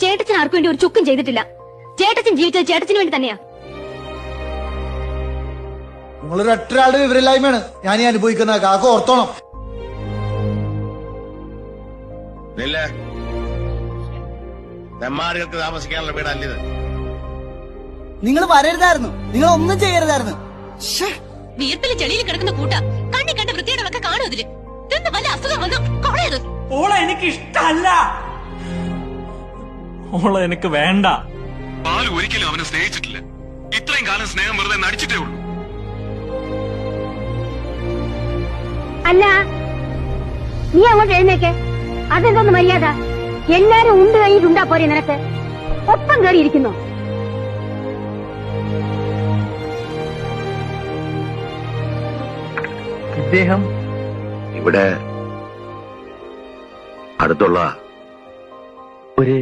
ചേട്ടച്ചൻ ആർക്കു വേണ്ടി ഒരു ചുക്കും ചെയ്തിട്ടില്ല. ചേട്ടച്ചൻ ജീവിച്ചത് ചേട്ടത്തിന് വേണ്ടി തന്നെയാ. നിങ്ങളൊരു ഒറ്റരാളുടെ വിവരമില്ലായ്മയാണ് ഞാൻ ഈ അനുഭവിക്കുന്ന. കാക്ക ഓർത്തോണം. നെന്മാറുകൾക്ക് താമസിക്കാനുള്ള വീടല്ലിത്. നിങ്ങൾ വരരുതായിരുന്നു, നിങ്ങൾ ഒന്നും ചെയ്യരുതായിരുന്നു. വീർപ്പിൽ ചെളിയിൽ കിടക്കുന്ന കൂട്ട കണ്ണി കണ്ട വൃത്തിയുടെയൊക്കെ കാണും. ഇതില് തിന്ന് വല്ല അസുഖം വന്നു കൊളയത്. ഓളെ എനിക്ക് ഇഷ്ടല്ല, ഓളെ എനിക്ക് വേണ്ട. പാല് ഒരിക്കലും അവനെ സ്നേഹിച്ചിട്ടില്ല. ഇത്രയും കാലം സ്നേഹം വെറുതെ നടിച്ചിട്ടേ ഉള്ളൂ. അല്ല, നീ അങ്ങോട്ട് എഴുന്നേക്കെ. അതെന്തോന്ന് മര്യാദ? എല്ലാരും ഉണ്ട് കഴിഞ്ഞിട്ടുണ്ടാ പോരെ നിനക്ക്? ഒപ്പം കയറിയിരിക്കുന്നു. ഇദ്ദേഹം ഇവിടെ അടുത്തുള്ള ഒരു